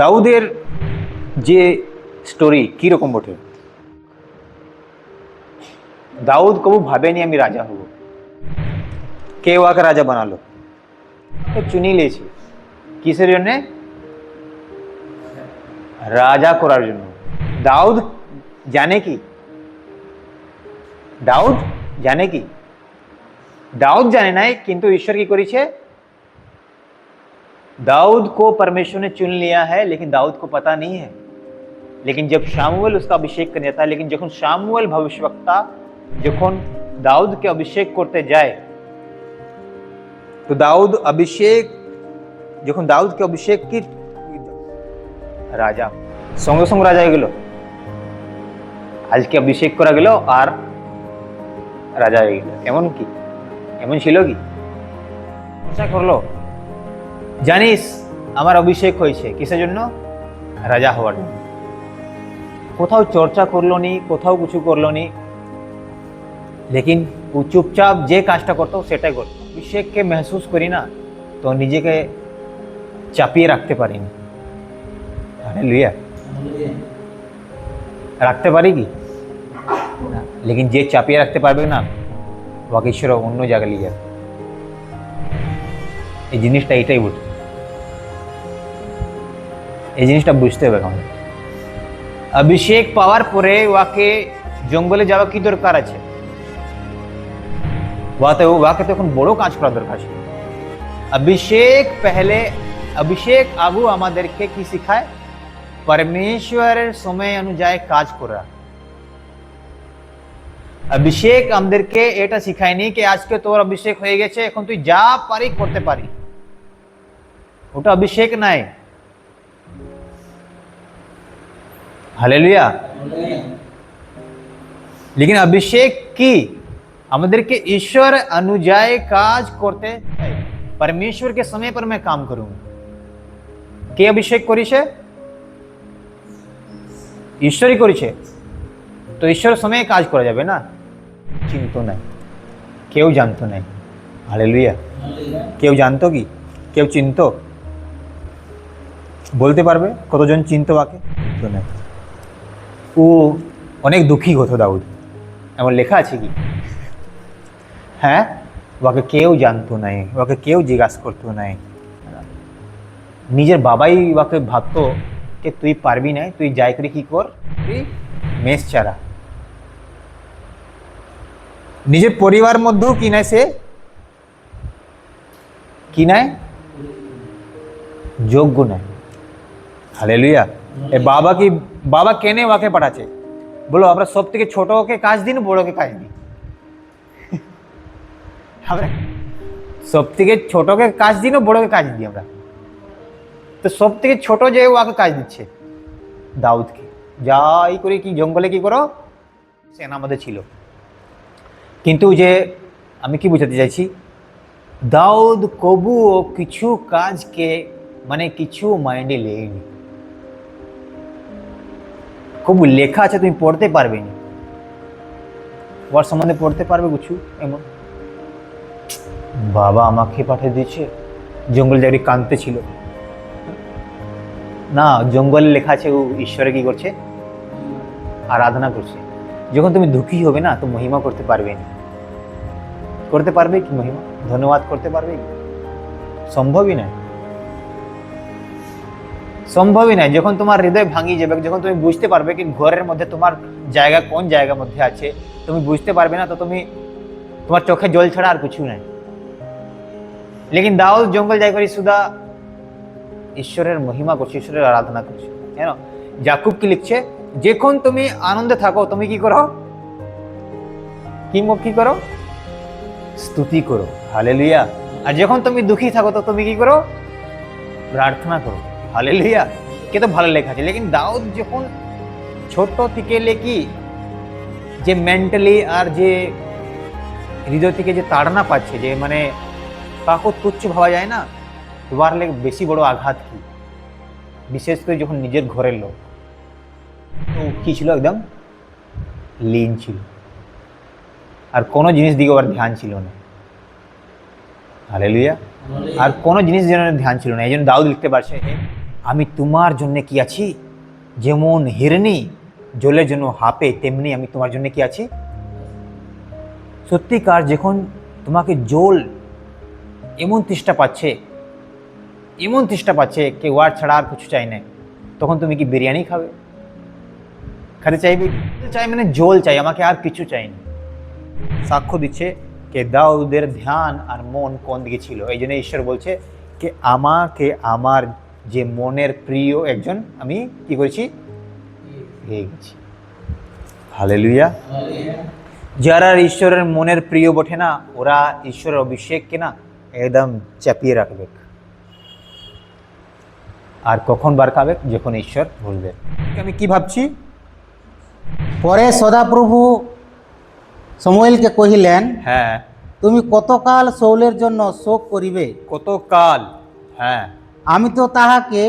দাউদের যে স্টোরি কীরকম বটে। দাউদ কবু ভাবেনি আমি রাজা হব, কে ওকে রাজা বানালো? তো চুনি লিয়েছে কিসের জন্য? রাজা করার জন্য। দাউদ জানে কি? দাউদ জানে কি? दाऊद जाने ना, किंतु ईश्वर की करी छे। दाऊद को परमेश्वर ने चुन लिया है, लेकिन दाऊद को पता नहीं है। लेकिन जब शामुएल उसका अभिषेक करने था, लेकिन जखन शामुएल भविष्यवक्ता जखन दाऊद के अभिषेक करते जाए, तो दाऊद अभिषेक जखन दाऊद के अभिषेक की राजा संगे संगे राजा गेलो। आज के अभिषेक करा गेलो और राजा হয়ে গেল। এমন কি? এমন ছিল কি? চেষ্টা করলো, জানিস আমার অভিষেক হয়েছে কিসের জন্য? রাজা হওয়ার জন্য। কোথাও চর্চা করলো নি, কোথাও কিছু করলো নি, लेकिन ও চুপচাপ যে কাজটা করতো সেটাই করতো। অভিষেককে महसूस করি না তো নিজেকে চাপিয়ে রাখতে পারি না। হালেলুয়া, রাখতে পারি কি? लेकिन যে চাপিয়ে রাখতে পারবে না ওকে ঈশ্বর অন্য জায়গায় নিয়ে যাবে। এই জিনিসটা এটাই বুঝ, এই জিনিসটা বুঝতে হবে আমাদের। অভিষেক পাওয়ার পরে ওকে জঙ্গলে যাওয়া কি দরকার আছে? ওকে তখন বড় কাজ করা দরকার ছিল। অভিষেক पहले অভিষেক আগু আমাদেরকে কি শেখায়? परमेश्वरेर समय अनुযায়ী কাজ করা। অভিষেক আমাদেরকে এটা শেখায়নি कि আজকে তোর অভিষেক হয়ে গেছে এখন তুই যা পারি করতে পারি, ওটা অভিষেক নাই। हालेलुया। लेकिन अभिषेक की আমাদেরকে ईश्वर अनुযায়ী কাজ করতে है। परमेश्वर के समय पर मैं काम करूंगा। কে অভিষেক করেছে? ঈশ্বরই করেছে। তো ঈশ্বর সময়ে কাজ করা যাবে না? চিন্তা নাই, কেউ জানতো নাই। হালেলুয়া। কেউ জানতো কি? কেউ চিনতো? বলতে পারবে কতজন চিনতো ওকে? তো নাই। ও অনেক দুঃখী হতো দাউদ, এমন লেখা আছে কি? হ্যাঁ, ওকে কেউ জানতো নাই, ওকে কেউ জিজ্ঞাসা করতো নাই। নিজের বাবাই ওকে ভাবতো যে তুই পারবি না, তুই যাই করে কি কর, তুই মেষ চারা। নিজের পরিবার মধ্যেও কি নাই, সে কি নাই, যোগ্য নাই। হালেলুয়া। এ বাবা কি, বাবা কেনে ওকে পাঠাচ্ছে? বলো আমরা সব থেকে ছোটকে কাজ দিন, বড়কে কাজ দিই। আমরা সব থেকে ছোটকে কাজ দিন, বড়কে কাজ দিই আমরা। তো সব থেকে ছোট যে ওকে কাজ দিচ্ছে দাউদকে, যাই করে কি জঙ্গলে কি করো, সেনা আমাদের ছিল। কিন্তু যে আমি কি বোঝাতে চাইছি, দাউদ কবুও কিছু কাজকে মানে কিছু মাইন্ডে লেয়নি। কবু লেখা আছে তুমি পড়তে পারবে না, ওর সম্বন্ধে পড়তে পারবে কিছু এমন, বাবা আমাকে পাঠিয়ে দিয়েছে, জঙ্গল যাই কাঁদতে ছিল না। জঙ্গলে লেখা আছে ও ঈশ্বরে কি করছে, আরাধনা করছে। যখন তুমি দুঃখী হবে না তো মহিমা করতে পারবে না। করতে পারবে কি মহিমা? ধন্যবাদ করতে পারবে কি? সম্ভবই না, সম্ভবই না। যখন তোমার হৃদয় ভাঙি যাবে, যখন তুমি বুঝতে পারবে কি ঘরের মধ্যে তোমার জায়গা কোন জায়গার মধ্যে আছে, তুমি বুঝতে পারবে না, তো তুমি তোমার চোখে জল ছাড়া আর কিছু নাই। लेकिन দাউদ জঙ্গল যাই করি সুদা ঈশ্বরের মহিমা করছে, ঈশ্বরের আরাধনা করছে। কেন? যাকুব কি লিখছে, যখন তুমি আনন্দে থাকো তুমি কি করো, কি করো, স্তুতি করো। হালেলুয়া। আর যখন তুমি দুঃখী থাকো তো তুমি কি করো, প্রার্থনা করো। হালেলুয়া। কে তো ভালো লেখা আছে। লেকিন দাউদ যখন ছোট থেকে লেখি যে মেন্টালি আর যে হৃদয় থেকে যে তাড়না পাচ্ছে, যে মানে কাকো তুচ্ছ ভাবা যায় না, তোমার লেগে বেশি বড় আঘাত কি, বিশেষ করে যখন নিজের ঘরের লোক। তো কি ছিল, একদম লীন ছিল, আর কোনো জিনিস দিকে ওর ধ্যান ছিল না। হালেলুয়া। আর কোনো জিনিস যেন ধ্যান ছিল না। এই জন্য দাউদ লিখতে পারছে, আমি তোমার জন্য কি আছি, যেমন হিরণী জলের জন্য হাঁপে তেমনি আমি তোমার জন্য কি আছি। সত্যিকার যখন তোমাকে জল এমন তেষ্টা পাচ্ছে, এমন তেষ্টা পাচ্ছে कि ওয়ার ছাড়া আর কিছু চাই না, তখন তুমি কি বিরিয়ানি খাবে? খেতে চাইবে? চাই মানে জল চাই, আমাকে আর কিছু চাই না। সাক্ষ্য দিচ্ছে যে দাউদের ধ্যান আর মন কোন দিকে ছিল। এই জন্য ঈশ্বর বলছে যে আমাকে আমার যে মনের প্রিয় একজন আমি কি করেছি, পেয়ে গেছি। হালেলুয়া। যারা ঈশ্বরের মনের প্রিয় বটে না, ওরা ঈশ্বরের অভিষেককে না একদম চাপিয়ে রাখবে, আর কখন বার খাবে, যখন ঈশ্বর বলবে। আমি কি ভাবছি, পরে সদাপ্রভু সমুয়েলকে কহিলেন, হ্যাঁ তুমি কতকাল শৌলের জন্য শোক করিবে? কতকাল, হ্যাঁ আমি তো তাহাকে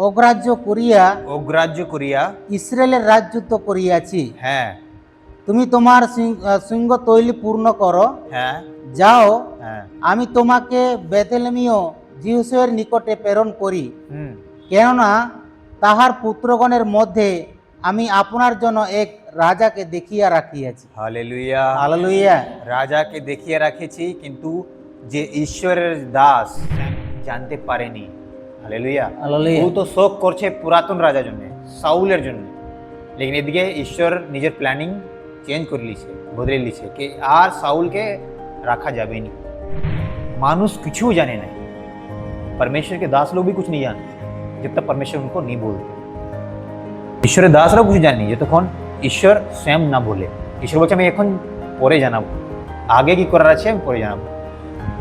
অগ্রাহ্য করিয়া অগ্রাহ্য করিয়া, ইসরায়েলের রাজত্ব করিয়াছি। হ্যাঁ তুমি তোমার সিংহ তৈলি পূর্ণ করো, হ্যাঁ যাও, হ্যাঁ আমি তোমাকে বেথলেমীয় যিশোর নিকটে প্রেরণ করি, হুম কেননা তাহার পুত্রগণের মধ্যে আমি আপনার জন্য এক রাজাকে দেখিয়া রাখিয়াছি। হালেলুয়া। হালেলুয়া। রাজাকে দেখিয়ে রাখেছি, কিন্তু যে ঈশ্বরের দাস জানতে পারেনি। হালেলুয়া। হালেলুয়া। ও তো শোক করছে পুরাতন রাজার জন্য, সাউলের জন্য, লেকিন এদিকে ঈশ্বর নিজের প্ল্যানিং চেঞ্জ করে লিছে, বদলে লিছে कि আর সাউলকে রাখা যাবে না। মানুষ কিছু জানে না, परमेश्वर के दास लोग भी कुछ नहीं जानते जब तक परमेश्वर उनको नहीं बोलते। ঈশ্বরের দাসরাও কিছু জানেনি যতক্ষণ ঈশ্বর স্বয়ং না বলে। ঈশ্বর বলছে আমি এখন পরে জানাবো, আগে কি করার আছে আমি পরে জানাবো।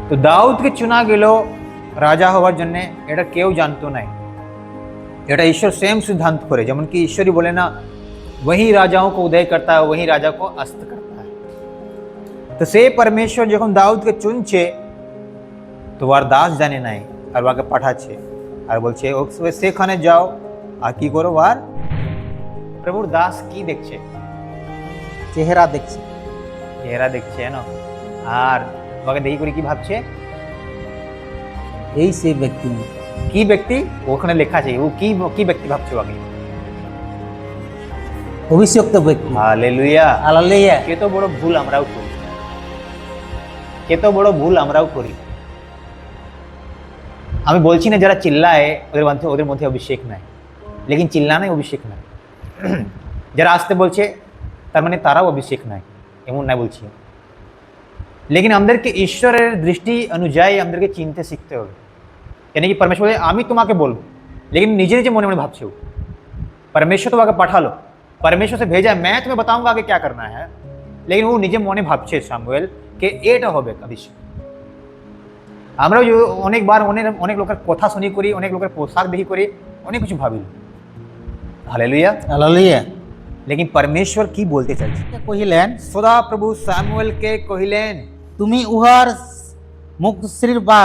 তো দাউদকে চুনা গেল রাজা হওয়ার জন্য, এটা কেউ জানতো না, এটা ঈশ্বর स्वयं सिद्धांत করে। যেমন কি ঈশ্বরই বলে না, वही राजाओं को उदय करता है, वही राजा को अस्त करता है। তো সে পরমেশ্বর যখন দাউদকে চুনছে, তো আর দাস জানে নাই, আর ওকে পাঠাচ্ছে আর বলছে সেখানে যাও আর কি করো। আর প্রভুর দাস কি দেখছে, চেহারা দেখছে, চেহারা দেখছে না, আর ওকে দেখি করে কি ভাবছে, এই সেই ব্যক্তি। কি ব্যক্তি ওখানে লেখা আছে, ও কি ব্যক্তি ভাবছে ওকে, অভিষিক্ত ব্যক্তি। হালেলুয়া। হালেলুয়া। কত বড় ভুল আমরাও করি, কত বড় ভুল আমরাও করি। আমি বলছি না যারা চিল্লায় ওদের মধ্যে অভিষেক নাই, লেকিন চিল্লানাই অভিষেক নাই। যারা আসতে বলছে তার মানে তারাও অভিষেক নাই, এমন নাই বলছি। লেকিন আমাদেরকে ঈশ্বরের দৃষ্টি অনুযায়ী আমাদেরকে চিনতে শিখতে হবে। यानी कि परमेश्वर बोले আমি তোমাকে বলবো, लेकिन নিজে নিজে মনে মনে ভাবছে, परमेश्वर तो आगे पाठालो, परमेश्वर से भेजा मैं तुम्हें बताऊंगा आगे क्या करना है, लेकिन वो নিজে মনে ভাবছে সামুয়েল কে এটা হবে অভিষেক। আমরাও অনেকবার অনেক লোকের কথা শুনি করি, অনেক লোকের পোশাক দেখি করি, অনেক কিছু ভাবি। হালেলুয়া। হালেলুয়া। लेकिन परमेश्वर কি বলতে চাইছে, কহিলেন, সদা প্রভু সামুয়েলকে কহিলেন, তুমি উহার মুখশ্রীর বা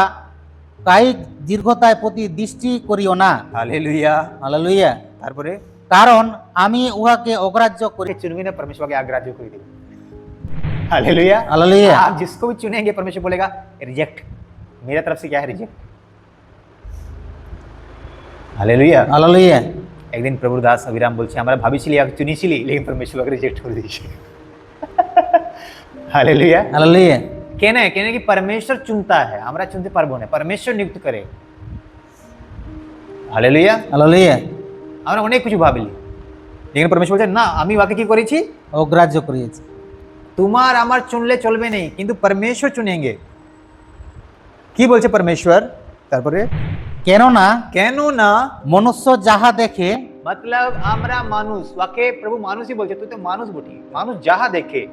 কায়িক দীর্ঘতায় প্রতি দৃষ্টি করিও না। হালেলুয়া। হালেলুয়া। তারপরে কারণ আমি উহাকে অগ্রাহ্য করি। चुनूंगी ना परमेश्वर के अग्राह्य कर देगा। हालेलुया। हालेलुया। आप जिसको भी चुनेंगे परमेश्वर बोलेगा रिजेक्ट, मेरा तरफ से क्या है, रिजेक्ट। हालेलुया। হালেলুয়া। একদিন প্রভুর দাস অবিরাম বলছে আমরা ভাবিছিলি আর চুনিছিলি, लेकिन परमेश्वर ওকে রিজেক্ট করে দিয়েছে। हालेलुया। হালেলুয়া। কেন কেন কি परमेश्वर चुनता है, আমরা চুনতে পারবো না, परमेश्वर নিযুক্ত করে। हालेलुया। হালেলুয়া। আমরা অনেক কিছু ভাবলি, लेकिन परमेश्वर বলছে না আমি ওকে কি করেছি, অগ্রাহ্য করিয়েছি। তোমার আমার চুনলে চলবে নেই, কিন্তু परमेश्वर चुनेंगे। কি বলছে परमेश्वर, তারপরে কেননা কেন না মনুষ্য যাহা দেখে, मतलब আমরা মানুষ, ওকে প্রভু মানুষই বলছে, তুই তো মানুষ বটি, মানুষ যাহা দেখে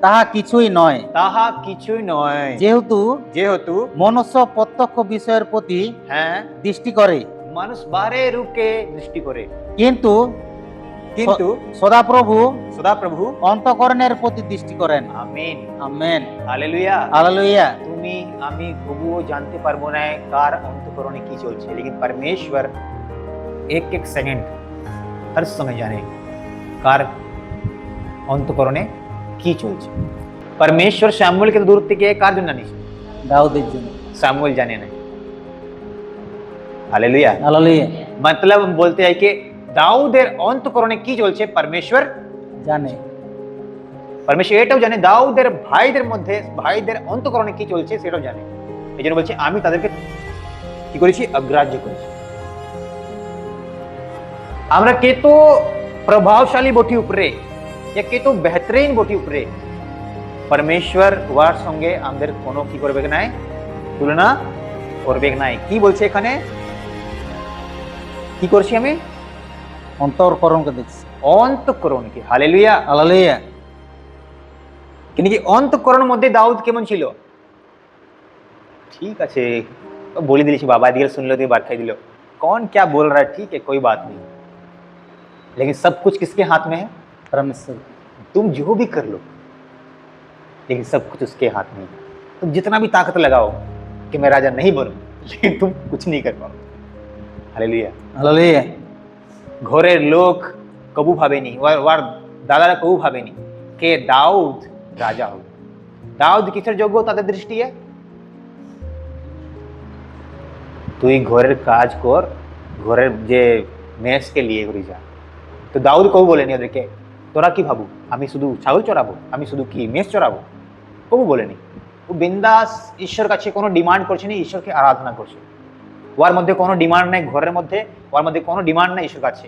তাহা কিছুই নয়, তাহা কিছুই নয়। যেহেতু মনুষ্য প্রত্যক্ষ বিষয়ের প্রতি হ্যাঁ দৃষ্টি করে, মানুষ বারে রূপকে দৃষ্টি করে, কিন্তু কিন্তু সদাপ্রভু সদাপ্রভু অন্তঃকরণের প্রতি দৃষ্টি করেন। আমিন আমেন। হালেলুয়া। হালেলুয়া। তুমি আমি তবুও জানতে পারবো না কার অন্তঃকরণে কি চলছে, लेकिन परमेश्वर एक एक सेकंड हर समय जाने কার অন্তঃকরণে কি চলছে। परमेश्वर স্যামুয়েলকে দূর থেকে কার জন্য আনিস, দাউদের জন্য। স্যামুয়েল জানে না। हालेलुया। হালেলুয়া। मतलब हम बोलते हैं कि দাউদের অন্তঃকরণে কি চলছে परमेश्वर জানে। परमेश्वर এটাও জানে দাউদের ভাইদের অন্তঃকরণে কি চলছে সেটাও জানে। এই জন্য বলছে আমি তাদেরকে কি করেছি, অগ্রাহ্য করেছি। আমরা কে তো প্রভাবশালী বটি উপরে, কে তো বেহতরিন বটি উপরে, परमेश्वर ওয়ার সঙ্গে আমাদের কোনো কি করবে না, তুলনা করবে না। কি বলছে এখানে, কি করছি আমি, অন্তরকরণকে দেখছি। অন্তঃকরণ কি, হালেলুয়া। হালেলুয়া। কিন্তু কি অন্তঃকরণের মধ্যে দাউদ কেমন ছিল? ঠিক আছে, बोली दिली बाबा दिल सुन लो, बात खाई दिलो, कौन क्या बोल रहा है, ठीक है कोई बात नहीं, लेकिन सब कुछ किसके हाथ में है, परमेश्वर। तुम जो भी कर लो लेकिन सब कुछ उसके हाथ में है। तुम जितना भी ताकत लगाओ कि मैं राजा नहीं बनूं, लेकिन तुम कुछ नहीं कर पाओ। हालेलुया। हालेलुया। ঘরের লোক কবু ভাবেনি, ওর দাদারা কবু ভাবেনি কে দাউদ রাজা হবে। দাউদ কিসের যোগ্য তাদের দৃষ্টিতে? তুই ঘরের কাজ কর, ঘরের যে মেসকে নিয়ে ঘুরে যা। তো দাউদ কবু বলেনি ওদেরকে তোরা কি ভাবু আমি শুধু ছাগল চড়াবো, আমি শুধু কি মেষ চড়াবো, কবু বলেনি। ও বিন্দাস ঈশ্বর কাছে কোনো ডিমান্ড করছে না, ঈশ্বরকে আরাধনা করছে। ওর মধ্যে কোনো ডিমান্ড নাই, ঘরের মধ্যে ওর মধ্যে কোনো ডিমান্ড নাই ঈশ্বর কাছে।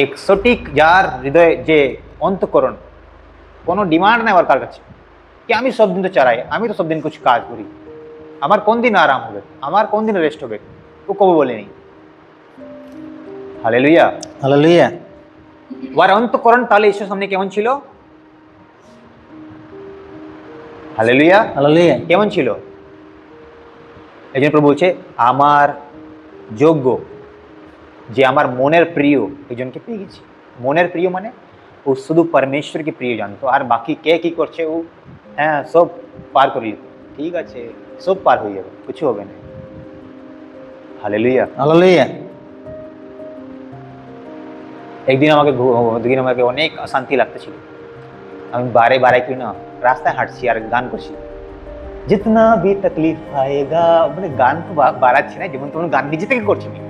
এক সঠিক যার হৃদয় যে অন্তঃকরণ, কোনো ডিমান্ড নাই ওর কার কাছে কি আমি সব দিন তো চড়াই, আমি তো সব দিন কিছু কাজ করি, আমার কোন দিন আরাম হবে, আমার কোন দিন রেস্ট হবে, ও কবু বলেনি। হালেলুয়া। হালেলুয়া। ওর অন্তঃকরণ তাহলে ঈশ্বর সামনে কেমন ছিল? হালেলুয়া। হালেলুয়া। কেমন ছিল? এই জন্য প্রভু বলছে আমার যোগ্য, যে আমার মনের প্রিয় একজনকে পেয়ে গেছি। মনের প্রিয় মানে ও শুধু পরমেশ্বরকে প্রিয় জানতো, আর বাকি কে কি করছে ও হ্যাঁ সব পার করে নিত। ঠিক আছে, সব পার হয়ে যাবে, কিছু হবে না। হালেলুয়া। হালেলুয়া। একদিন আমাকে অনেক অশান্তি লাগতেছিল। আমি বারে বারে কি না রাস্তায় হাঁটছি আর গান করছি, जितना भी तकलीफ आएगा, মানে গান তো বাড়াচ্ছি না, যেমন তোমার গান নিজে থেকে করছি আমি।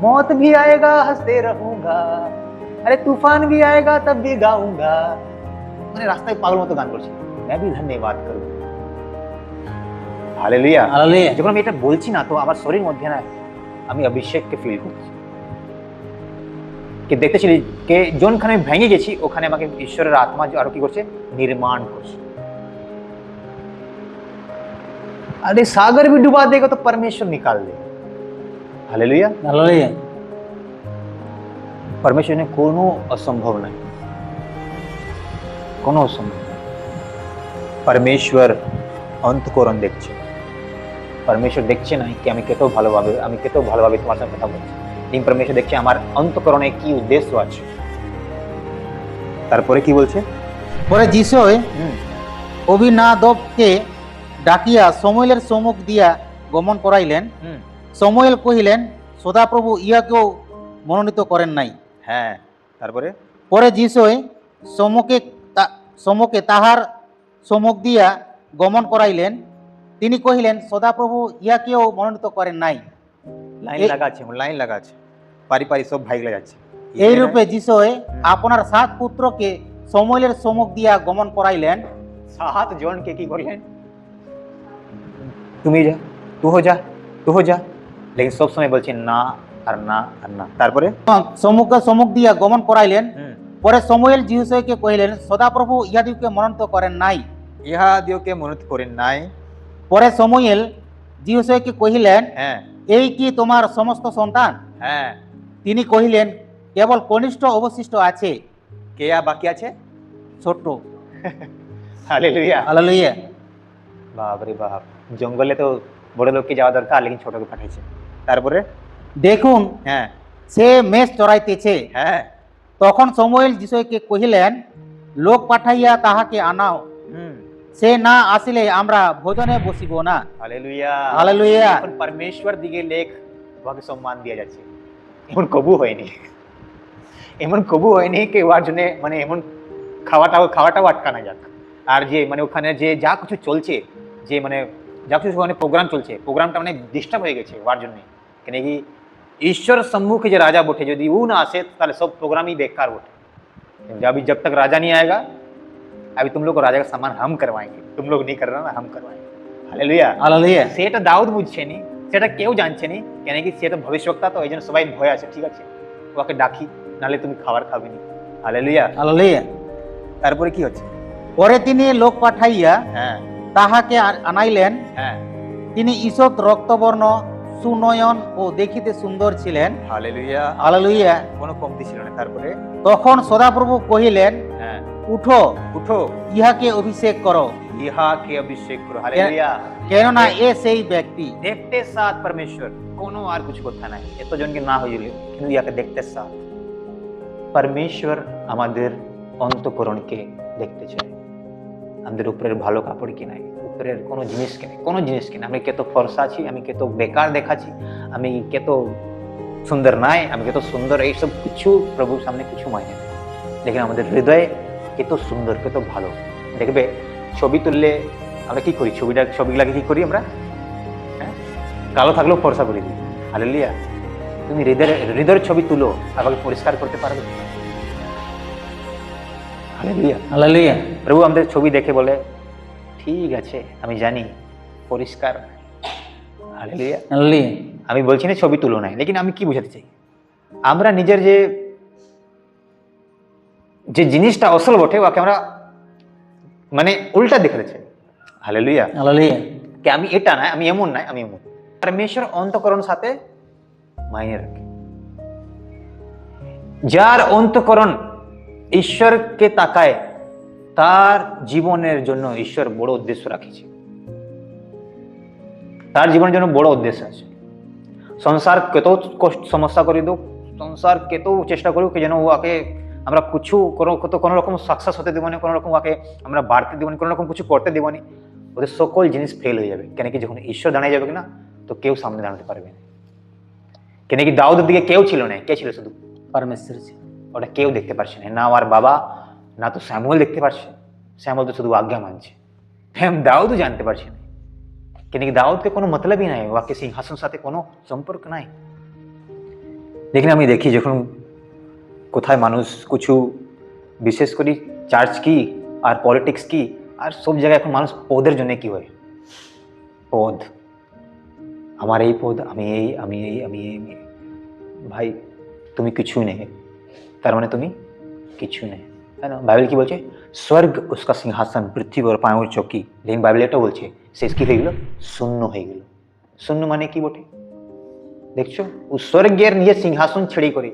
मौत भी आएगा हंसते रहूंगा, अरे तूफान भी आएगा तब भी गाऊंगा, মানে রাস্তায় পাগল মতো গান করছি। मैं भी धन्यवाद करूं। हालेलुया। হালেলুয়া। যখন আমি এটা বলছি না তো আমার শরীর মধ্যে না আমি অভিষেককে ফিল করছি, কি দেখতেছিলি যে যোনখানে আমি ভেঙে গেছি ওখানে আমাকে ঈশ্বরের আত্মা আরো কি করছে, নির্মাণ করছে। अरे सागर भी डुबा देगा तो परमेश्वर निकाल देगा। हालेलुया। हालेलुया। परमेश्वर ने কোনো অসম্ভব নাই, কোনো অসম্ভব নাই। परमेश्वर অন্তঃকরণ দেখছে। परमेश्वर দেখছে না কি আমি কত ভালোভাবে তোমার সাথে কথা বলছি, কিন্তু परमेश्वर দেখছে আমার অন্তঃকরণে কি উদ্দেশ্য আছে। তারপরে কি বলছে, পরে যিশয় অভিনাদবকে ডাকিয়া সমুয়েলের সম্মুখ দিয়া গমন করাইলেন। সমুয়েল কহিলেন সদাপ্রভু ইহাকেও মনোনীত করেন নাই। হ্যাঁ তারপরে পরে যিশয় সম্মুখে তাহার সম্মুখ দিয়া গমন করাইলেন। তিনি কহিলেন সদাপ্রভু ইহাকেও মনোনীত করেন নাই। লাইন লাগাচ্ছে পারি পারি সব ভাইগুলো যাচ্ছে। এই রূপে যিশয় আপনার 7 পুত্রকে সমুয়েলের সম্মুখ দিয়া গমন করাইলেন। 7 জনকে কি করলেন, তুমি যা, তু হো যা, लेकिन सब समय বলছে না আর না আর না। তারপরে সম্মুখ দিয়া গমন করাইলেন। পরে সমুয়েল যিশয়কে কহিলেন সদাপ্রভু ইহাদিওকে মনোনীত করেন নাই। ইহাদিওকে মনোনীত করেন নাই। পরে সমুয়েল যিশয়কে কহিলেন হ্যাঁ এই কি তোমার সমস্ত সন্তান? হ্যাঁ। তিনি কহিলেন কেবল কনিষ্ঠ অবশিষ্ট আছে। কে বাকি আছে? ছোট। হালেলুয়া। হালেলুয়া। বাপ রে বাপ, জঙ্গলে তো বড় লোককে যাওয়া দরকার, লেকিন ছোটকে পাঠাইছে। তারপরে দেখুন হ্যাঁ সে মেষ চড়াইতেছে। হ্যাঁ। তখন সমুয়েল যিশয়কে কহিলেন লোক পাঠাইয়া তাহাকে আনাও, সে না আসিলে আমরা ভোজনে বসিব না। হালেলুয়া। হালেলুয়া। এখন परमेश्वर দিকে লেখ ওকে সম্মান দিয়া যাচ্ছে। এমন কবু হয়নি কি ওর জন্য মানে এমন খাওয়াটাও আটকানো যাক। আর যে মানে ওখানে যে যা কিছু চলছে, যে মানে যা কিছু ওখানে প্রোগ্রাম চলছে, প্রোগ্রামটা মানে ডিস্টার্ব হয়ে গেছে ওর জন্য। কেন কি ঈশ্বর সম্মুখে যে রাজা বটে যদি ও না আসে তাহলে সব প্রোগ্রামই बेकार বটে। अभी जब तक राजा नहीं आएगा अभी तुम लोग को राजा का सम्मान हम करवाएंगे, तुम लोग नहीं कर रहा ना, हम करवाएंगे। Hallelujah hallelujah. সেটা দাউদ বুঝছে নি, সেটা কেউ জানছে নি, কেন কি সেটা ভবিষ্যৎবক্তা তো এই জন্য সবাই ভয় আছে, ঠিক আছে ওকে ডাকি নালে তুমি খাবার খাবে নি। হালেলুয়া। হালেলুয়া। তারপরে কি হচ্ছে? পরে তিনি লোক পাঠাইয়া হ্যাঁ তাহাকে আনাইলেন। হ্যাঁ তিনি ঈষৎ রক্তবর্ণ, সুনয়ন ও দেখিতে সুন্দর ছিলেন। হালেলুয়া। হালেলুয়া। কোনো কমতি ছিল না। তারপরে তখন সদাপ্রভু কহিলেন, হ্যাঁ উঠো, উঠো, ইহাকে অভিষেক করো, ইহাকে অভিষেক করো। হালেলুয়া। কেননা এ সেই ব্যক্তি। দেখতে সাথ পরমেশ্বর, কোনো আর কিছু কথা নাই, এতজনকে না হইল কিন্তু ইয়াকে দেখতে সাথ পরমেশ্বর আমাদের অন্তঃকরণকে দেখতে চায়। আমাদের উপরের ভালো কাপড় কি নাই, উপরের কোনো জিনিস কিনে, কোনো জিনিস কিনে আমি কত ফর্সা আছি, আমি কত বেকার দেখাচ্ছি, আমি কত সুন্দর নাই, আমি কত সুন্দর, এইসব কিছু প্রভুর সামনে কিছু মাইনে নেই। লেকিন আমাদের হৃদয় কত সুন্দর, কত ভালো। দেখবে ছবি তুললে আমরা কি করি, ছবিগুলাকে কি করি আমরা, হ্যাঁ কালো থাকলেও ফর্সা করে দিই। হালেলুয়া। তুমি হৃদয়ের ছবি তুলো, আমাকে পরিষ্কার করতে পারবে। হালেলুয়া। হালেলুয়া। প্রভু আমাদের ছবি দেখে বলে ঠিক আছে আমি জানি পরিষ্কার। হালেলুয়া। হালেলুয়া। আমি বলছি না ছবি তুলো নাই, লেকিন আমি কি বুঝাতে চাই, আমরা নিজের যে যে জিনিসটা আসল বটে ওকে আমরা মানে উল্টা দেখাতে চাই। হালেলুয়া। হালেলুয়া। কি আমি এটা না, আমি এমন নাই, আমি এমন। পরমেশ্বর অন্তঃকরণ সাথে মাইনে রাখে। যার অন্তঃকরণ ঈশ্বরকে তাকায় তার জীবনের জন্য ঈশ্বর বড় উদ্দেশ্য রাখেছে, তার জীবনের জন্য বড় উদ্দেশ্য আছে। সংসার কত সমস্যা করে দো, সংসার কত চেষ্টা করুক যেন ওকে আমরা কিছু কোনো রকম সাকসেস হতে দেবো না, কোনো রকম ওকে আমরা বাড়তে দেবো না, কোনো রকম কিছু করতে দেবো না, ওদের সকল জিনিস ফেল হয়ে যাবে। কেন কি যখন ঈশ্বর দাঁড়িয়ে যাবে না তো কেউ সামনে দাঁড়াতে পারবে না। কেন কি দাউদের দিকে কেউ ছিল না, কে ছিল? শুধু পরমেশ্বর। ওটা কেউ দেখতে পারছে না, না আর বাবা না তো স্যামুয়েল দেখতে পারছে, স্যামুয়েল তো শুধু আজ্ঞা মানছে, দাউদও জানতে পারছে না। কেন কি দাউদকে কোনো মতলবই নাই, ওকে সিংহাসন সাথে কোনো সম্পর্ক নাই। लेकिन আমি দেখি যখন কোথায় মানুষ কিছু বিশেষ করে চার্চ কি আর পলিটিক্স কি আর সব জায়গায় এখন মানুষ পদের জন্য কি হয়, পদ, আমার এই পদ, আমি এই আমি এই আমি এই। ভাই তুমি কিছুই নেই, তার মানে তুমি কিছু নেই, তাই না? বাইবেল কি বলছে? স্বর্গ उसका सिंहासन, पृथ्वी और पांव चौकी। लेकिन বাইবেল এটা বলছে শেষ কি হয়ে গেল? শূন্য হয়ে গেল। শূন্য মানে কি বটে দেখছো? ও স্বর্গের নিজের সিংহাসন ছেড়ে করে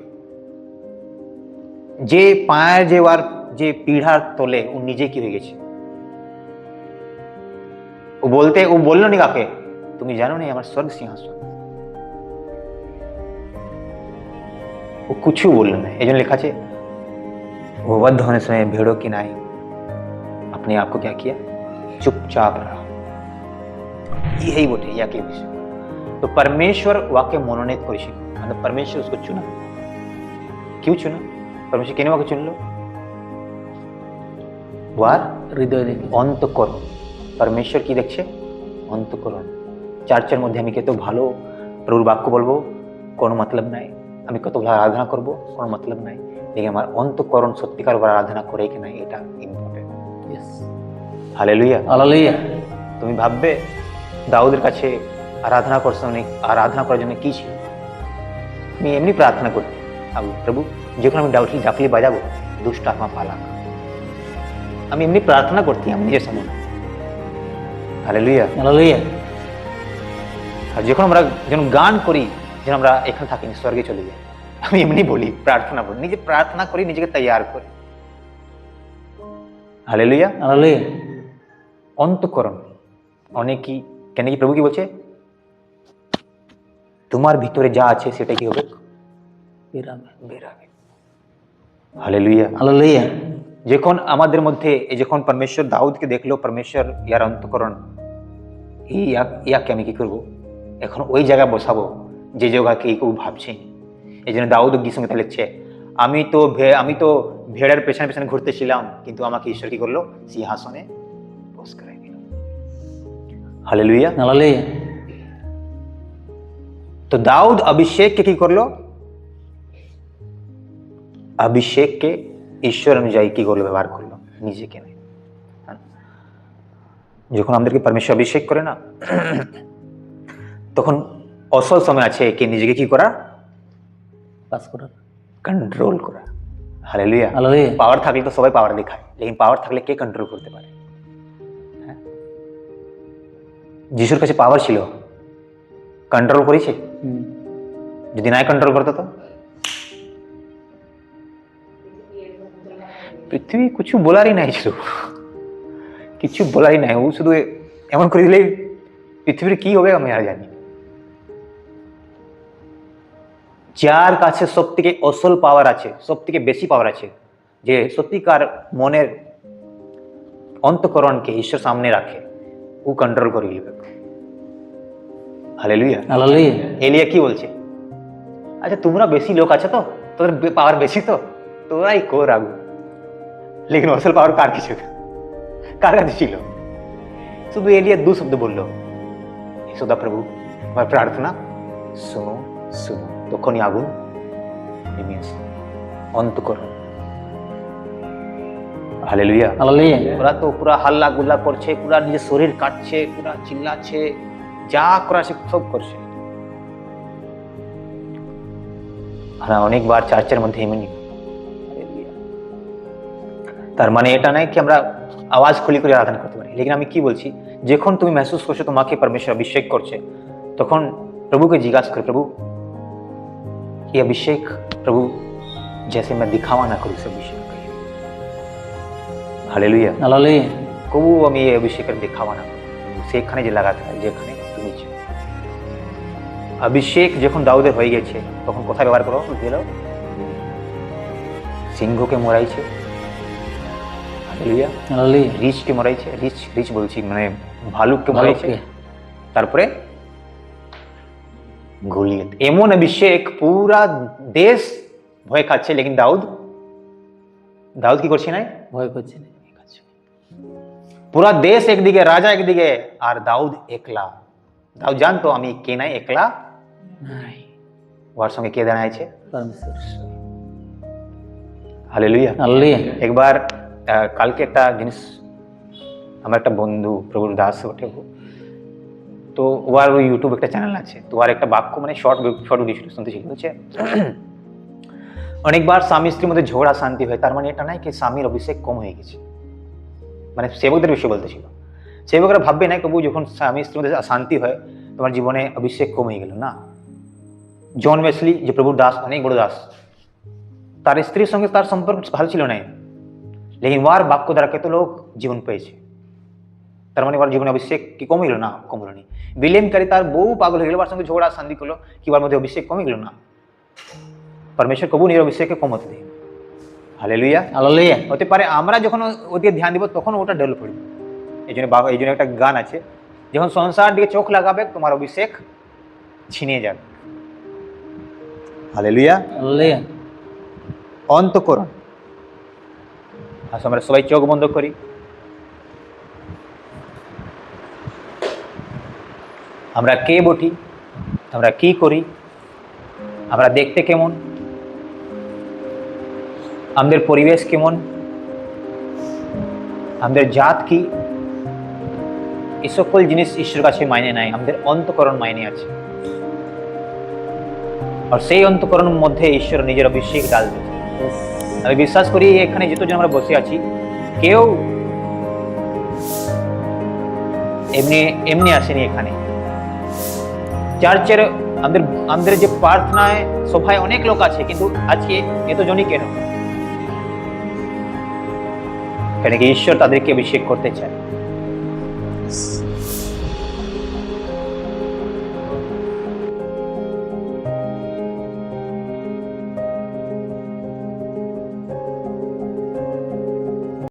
যে পায়ের যে পিঢ়ার তলে ও নিজে কি হয়ে গেছে। ও বললো নি কাকে, তুমি জানো নি আমার স্বর্গ সিংহাসন। वो कुछ बोलना नहीं। ये जो लिखा है वो वध होने समय भेड़ों की नाई अपने आप को क्या किया, चुपचाप रहा। यही बोटे या के विषय। तो परमेश्वर वाक्य मनोनीत कर, मतलब परमेश्वर उसको चुना। क्यों चुना? परमेश्वर केने वाक्य चुन लो? वार হৃদয় দেখে অন্তঃকরণ। परमेश्वर কি দেখছে? অন্তঃকরণ। চার্চের মধ্যে আমি কত ভালো প্রভুর বাক্য বলবো কোনো মতলব নাই, আমি কত ভালো আরাধনা করব কোনো মতলব নাই, লেকিন আমার অন্তঃকরণ সত্যিকার ভাবে আরাধনা করে কি নাই এটা ইম্পর্টেন্ট। হালেলুয়া। হালেলুয়া। তুমি ভাববে দাউদের কাছে আরাধনা করার জন্য কি ছিল? আমি এমনি প্রার্থনা করতে প্রভু যখন আমি ডাফলি বাজাবো দুষ্ট আত্মা পালাক, আমি এমনি প্রার্থনা করতে আমি নিজের সামনে। হালেলুয়া। হালেলুয়া। আর যখন গান করি যেন আমরা এখানে থাকিনি, স্বর্গে চলে যাই, আমি এমনি বলি প্রার্থনা করি, নিজে প্রার্থনা করি, নিজেকে তৈয়ার করি। হালেলুয়া। হালেলুয়া। অন্তঃকরণ অনেকই কেন কি প্রভু কি বলছে, তোমার ভিতরে যা আছে সেটা কি হবে, বেরাবে। হালেলুয়া। হালেলুয়া। যখন আমাদের মধ্যে যখন পরমেশ্বর দাউদকে দেখলো, পরমেশ্বর ইয়ার অন্তঃকরণ ইয়াকে আমি কি করবো, এখন ওই জায়গায় বসাবো যে জায়গাকে কেউ ভাবছে। এই জন্য দাউদ গীত সঙ্গীতে লিখছে, আমি তো ভেড়ার পেছনে পেছনে ঘুরতেছিলাম কিন্তু আমাকে ঈশ্বর কি করলো, সিংহাসনে বস করাই দিল। হালেলুয়া। হালেলুয়া। তো দাউদ অভিষেককে কি করলো? অভিষেককে ঈশ্বর অনুযায়ী কি করলো? ব্যবহার করলো, নিজেকে নেই। যখন আমাদেরকে পরমেশ্বর অভিষেক করে না, তখন আসল সময় আছে কি নিজেকে কি করা? পাস করার, কন্ট্রোল করা। হালেলুয়া। হালেলুয়া। পাওয়ার থাকলে তো সবাই পাওয়ার দেখায়, লেকিন পাওয়ার থাকলে কে কন্ট্রোল করতে পারে? যিশুর কাছে পাওয়ার ছিল, কন্ট্রোল করেছে? যদি নাই কন্ট্রোল করতো তো পৃথিবী কিছু বলারই নাই ছিল, কিছু বলারই নাই। ও শুধু এমন করে দিলে পৃথিবীর কি হবে আমি আর জানি। যার কাছে সব থেকে আসল পাওয়ার আছে, সব থেকে বেশি পাওয়ার আছে, যে সত্যিকার মনের অন্তঃকরণকে ঈশ্বর সামনে রাখে, ও কন্ট্রোল করে নেবে। হালেলুয়া। হালেলুয়া। এলিয়া কি বলছে? আচ্ছা তোমরা বেশি লোক আছে তো, তোদের পাওয়ার বেশি তো, তোরাই কর আগুন। লেকিন আসল পাওয়ার কার কিছু, কার কাছে ছিল? শুধু এলিয়া দু শব্দ বললো, সদা প্রভু আমার প্রার্থনা শোনো শোনো, তখনই আগুন নেমে আসে, অন্তঃকরণ। হালেলুয়া। হালেলুয়া। ওরা তো পুরা হাল্লা গুল্লা করছে, পুরা নিজের শরীর কাটছে, পুরা চিল্লাচ্ছে, যা করা সে সব করছে। আমরা অনেকবার চার্চের মধ্যে এমনি। তার মানে এটা নাই কি আমরা আওয়াজ খুলি করে আরাধনা করতে পারি। লেকিন আমি কি বলছি, যখন তুমি महसूस করছো তোমাকে পরমেশ্বর অভিষেক করছে, তখন প্রভুকে জিজ্ঞাসা করে, প্রভু ये अभिषेक प्रभु जैसे मैं दिखावा ना करूं, अभिषेक हालेलुया। হালেলুয়া। কবু আমি এই অভিষেকের দেখাওয়া না করি, সেখানে যে লাগাতে হয়, যেখানে তুমি চাও। অভিষেক যখন দাউদের হয়ে গেছে, তখন কোথায় ব্যবহার করো? দিল সিংহকে মরাইছে, হালেলুয়া। হালেলুয়া। রিচকে মরাইছে, রিচ বলছি মানে ভালুককে মরাইছে। তারপরে গলিয়ত। এমন অভিষেক পুরা দেশ ভয় খাচ্ছে, লেকিন দাউদ কি করছে না? ভয় করছে না। পুরা দেশ একদিকে, রাজা একদিকে, আর দাউদ একলা। দাউদ জানতো আমি কে নাই, একলা নাই, ওর সঙ্গে কে দাঁড়াইছে? পরমেশ্বর। হালেলুয়া। হালেলুয়া। একবার কালকে একটা জিনিস, আমার একটা বন্ধু প্রভুর দাস ওঠে, তো ওর ওই ইউটিউব একটা চ্যানেল আছে, তো আর একটা বাক্য মানে শর্ট ভিডিও শুনতে ছিল, হচ্ছে অনেকবার স্বামী স্ত্রীর মধ্যে ঝগড়া শান্তি হয়, তার মানে এটা নাই কি স্বামীর অভিষেক কম হয়ে গেছে। মানে সেবকদের বিষয় বলতেছিল, সেবকরা ভাববে না কবু যখন স্বামী স্ত্রীর মধ্যে শান্তি হয় তোমার জীবনে অভিষেক কম হয়ে গেল না। জন ওয়েসলি যে প্রভুর দাস, অনেক বড় দাস, তার স্ত্রীর সঙ্গে তার সম্পর্ক ভালো ছিল না, লেকিন ওর বাক্য দ্বারা কত লোক জীবন পেয়েছে। তার মানে ওর জীবনে অভিষেক কি কমে গেল? না, কমলো নি। বিলেমকারী তার বউ পাগল হয়ে গেল, ওর সঙ্গে ঝগড়া শান্তি করলো, কি ওর মধ্যে অভিষেক কমে গেল? না। পরমেশ্বর কবু নিজের অভিষেককে কমতে দেয়। হালেলুয়া। হালেলুয়া। হতে পারে আমরা যখন ওদিকে ধ্যান দিব তখন ওটা ডেভেলপ হবে। এই জন্য একটা গান আছে, যখন সংসার দিকে চোখ লাগাবে তোমার অভিষেক ছিনিয়ে যাবে। হালেলুয়া। হালেলুয়া। অন্তঃকরণ। আচ্ছা আমরা সবাই চোখ বন্ধ করি। আমরা কে বটি, আমরা কি করি, আমরা দেখতে কেমন, আমাদের পরিবেশ কেমন, আমাদের জাত কি, এই সকল জিনিস ঈশ্বরের কাছে মাইনে নাই, আমাদের অন্তঃকরণ মাইনে আছে। আর সেই অন্তঃকরণের মধ্যে ঈশ্বর নিজের অভিষেক ডাল দিয়েছে। আমি বিশ্বাস করি এখানে যতজন আমরা বসে আছি, কেউ এমনি আসেনি এখানে। চার্চের আমাদের যে প্রার্থনায় সভায় অনেক লোক আছে, কিন্তু আজকে এতজনই কেন? কেন কি ঈশ্বর তাদেরকে অভিষেক করতে চায়।